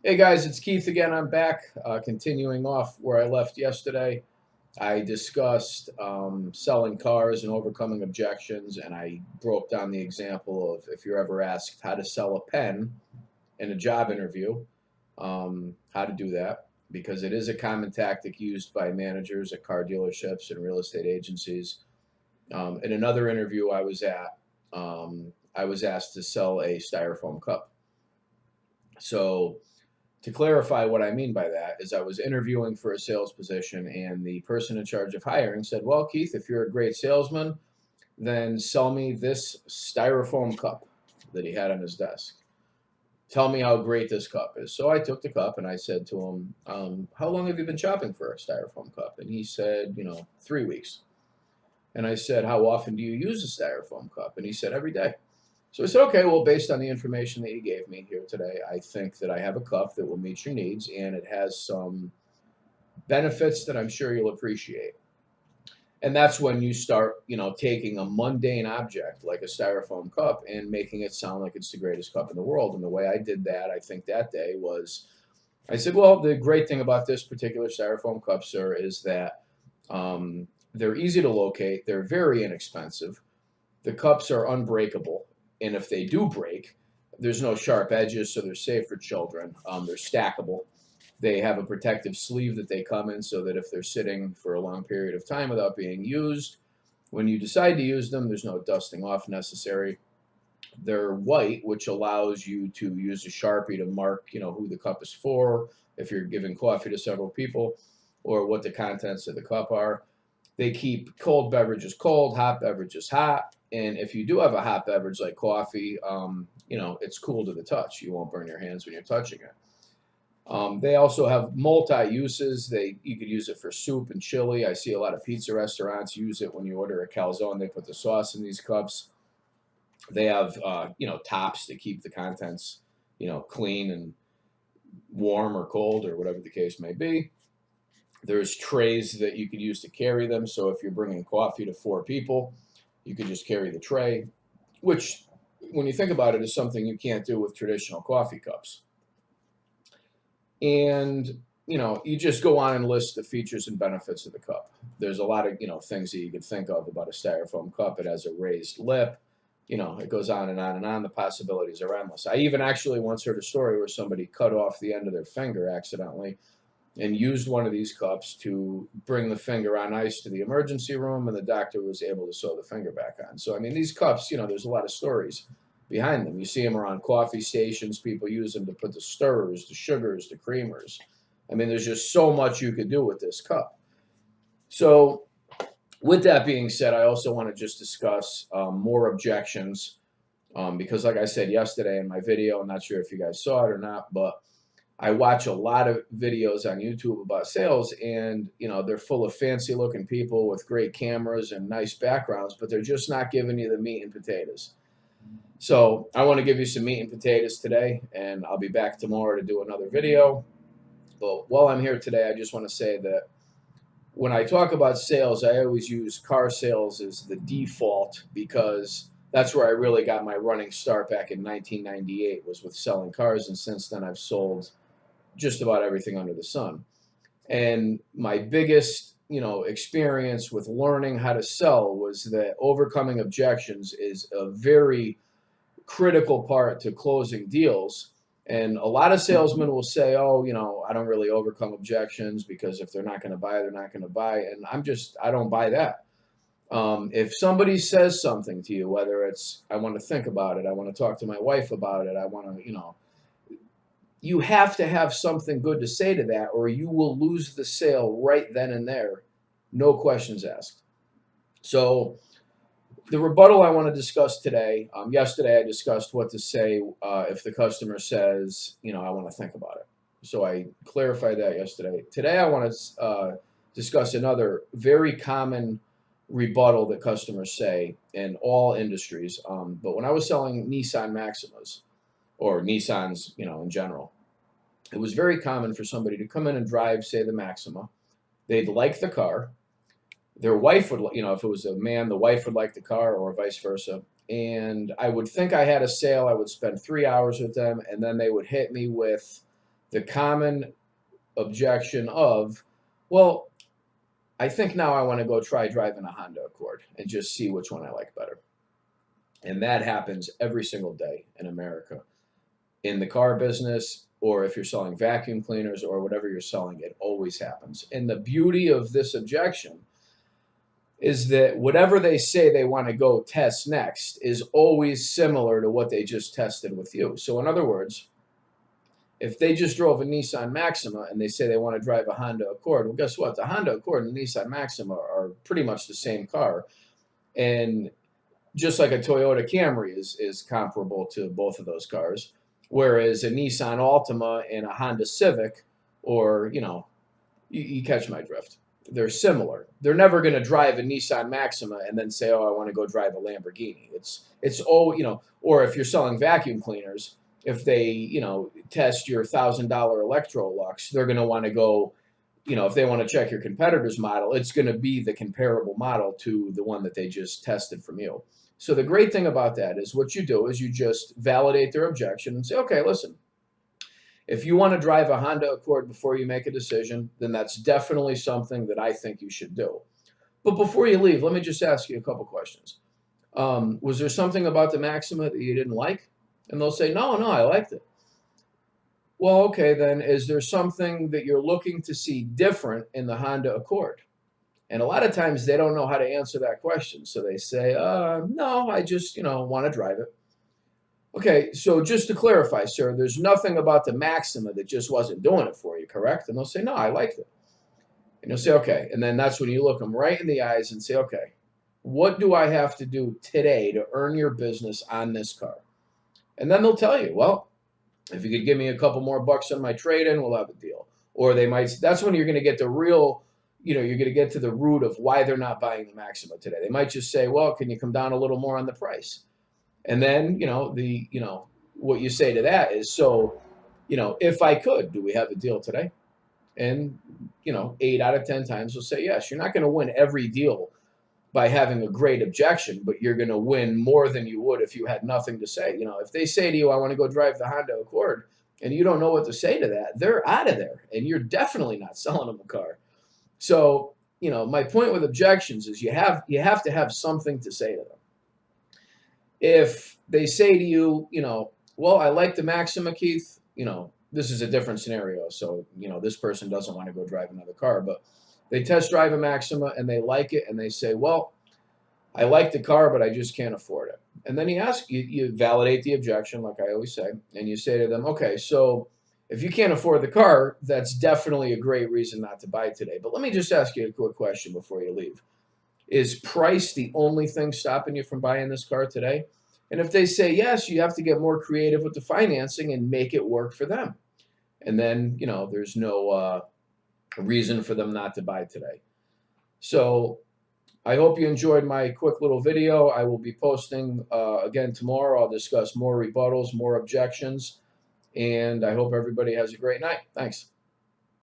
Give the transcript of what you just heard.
Hey guys, it's Keith again. I'm back, continuing off where I left yesterday. I discussed selling cars and overcoming objections, and I broke down the example of if you're ever asked how to sell a pen in a job interview, how to do that, because it is a common tactic used by managers at car dealerships and real estate agencies. In another interview I was asked to sell a styrofoam cup. So, to clarify what I mean by that is I was interviewing for a sales position, and the person in charge of hiring said, "Well, Keith, if you're a great salesman, then sell me this styrofoam cup that he had on his desk. Tell me how great this cup is." So I took the cup and I said to him, "How long have you been shopping for a styrofoam cup?" And he said, 3 weeks. And I said, "How often do you use a styrofoam cup?" And he said, "Every day." So I said, "Okay, well, based on the information that you gave me here today, I think that I have a cup that will meet your needs, and it has some benefits that I'm sure you'll appreciate." And that's when you start, taking a mundane object like a styrofoam cup and making it sound like it's the greatest cup in the world. And the way I did that, I think that day was, I said, "Well, the great thing about this particular styrofoam cup, sir, is that they're easy to locate, they're very inexpensive, the cups are unbreakable, and if they do break, there's no sharp edges, so they're safe for children. They're stackable. They have a protective sleeve that they come in so that if they're sitting for a long period of time without being used, when you decide to use them, there's no dusting off necessary. They're white, which allows you to use a Sharpie to mark, who the cup is for, if you're giving coffee to several people, or what the contents of the cup are. They keep cold beverages cold, hot beverages hot. And if you do have a hot beverage like coffee, it's cool to the touch. You won't burn your hands when you're touching it. They also have multi-uses. You could use it for soup and chili. I see a lot of pizza restaurants use it when you order a calzone. They put the sauce in these cups. They have tops to keep the contents clean and warm or cold or whatever the case may be. There's trays that you could use to carry them. So if you're bringing coffee to 4 people, you could just carry the tray, which, when you think about it, is something you can't do with traditional coffee cups. And you just go on and list the features and benefits of the cup. There's a lot of things that you could think of about a styrofoam cup. It has a raised lip. It goes on and on and on. The possibilities are endless. I even actually once heard a story where somebody cut off the end of their finger accidentally and used one of these cups to bring the finger on ice to the emergency room, and the doctor was able to sew the finger back on. So, I mean, these cups, there's a lot of stories behind them. You see them around coffee stations. People use them to put the stirrers, the sugars, the creamers. I mean, there's just so much you could do with this cup. So, with that being said, I also want to just discuss more objections because, like I said yesterday in my video, I'm not sure if you guys saw it or not, but I watch a lot of videos on YouTube about sales, and they're full of fancy looking people with great cameras and nice backgrounds, but they're just not giving you the meat and potatoes. So I want to give you some meat and potatoes today, and I'll be back tomorrow to do another video. But while I'm here today, I just want to say that when I talk about sales, I always use car sales as the default because that's where I really got my running start back in 1998 was with selling cars, and since then I've sold just about everything under the sun. And my biggest, experience with learning how to sell was that overcoming objections is a very critical part to closing deals. And a lot of salesmen will say, "Oh, I don't really overcome objections because if they're not going to buy, they're not going to buy." And I don't buy that. If somebody says something to you, whether it's, "I want to think about it, I want to talk to my wife about it, I want to," you have to have something good to say to that, or you will lose the sale right then and there, no questions asked. So, the rebuttal I want to discuss today. Yesterday, I discussed what to say if the customer says, "I want to think about it." So I clarified that yesterday. Today, I want to discuss another very common rebuttal that customers say in all industries. But when I was selling Nissan Maximas or Nissans, in general, it was very common for somebody to come in and drive, say, the Maxima. They'd like the car. Their wife would, if it was a man, the wife would like the car, or vice versa. And I would think I had a sale. I would spend 3 hours with them, and then they would hit me with the common objection of, well, I think now I want to go try driving a Honda Accord and just see which one I like better. And that happens every single day in America. In the car business, or if you're selling vacuum cleaners or whatever you're selling, it always happens. And the beauty of this objection is that whatever they say they want to go test next is always similar to what they just tested with you. So in other words, if they just drove a Nissan Maxima and they say they want to drive a Honda Accord, well, guess what? The Honda Accord and the Nissan Maxima are pretty much the same car. And just like a Toyota Camry is comparable to both of those cars, whereas a Nissan Altima and a Honda Civic, or, you catch my drift. They're similar. They're never going to drive a Nissan Maxima and then say, "Oh, I want to go drive a Lamborghini." It's all, or if you're selling vacuum cleaners, if they, test your $1,000 Electrolux, they're going to want to go, if they want to check your competitor's model, it's going to be the comparable model to the one that they just tested from you. So the great thing about that is what you do is you just validate their objection and say, okay, listen, if you want to drive a Honda Accord before you make a decision, then that's definitely something that I think you should do. But before you leave, let me just ask you a couple questions. Was there something about the Maxima that you didn't like? And they'll say, no, I liked it. Well, okay, then is there something that you're looking to see different in the Honda Accord? And a lot of times they don't know how to answer that question. So they say, no, I just, want to drive it. Okay, so just to clarify, sir, there's nothing about the Maxima that just wasn't doing it for you, correct? And they'll say, no, I liked it. And you'll say, okay. And then that's when you look them right in the eyes and say, okay, what do I have to do today to earn your business on this car? And then they'll tell you, well, if you could give me a couple more bucks on my trade-in, we'll have a deal. Or they might, that's when you're going to get the real, you're going to get to the root of why they're not buying the Maxima today. They might just say, well, can you come down a little more on the price? And then, what you say to that is, so, if I could, do we have a deal today? And, 8 out of 10 times will say yes. You're not going to win every deal by having a great objection, but you're going to win more than you would if you had nothing to say. If they say to you, I want to go drive the Honda Accord, and you don't know what to say to that, they're out of there, and you're definitely not selling them a car. So, my point with objections is you have to have something to say to them. If they say to you, well, I like the Maxima, Keith, this is a different scenario. So, this person doesn't want to go drive another car, but they test drive a Maxima and they like it and they say, well, I like the car, but I just can't afford it. And then you validate the objection, like I always say, and you say to them, okay, so if you can't afford the car, that's definitely a great reason not to buy today. But let me just ask you a quick question before you leave. Is price the only thing stopping you from buying this car today? And if they say yes, you have to get more creative with the financing and make it work for them. And then, there's no reason for them not to buy today. So I hope you enjoyed my quick little video. I will be posting again tomorrow. I'll discuss more rebuttals, more objections, and I hope everybody has a great night. Thanks.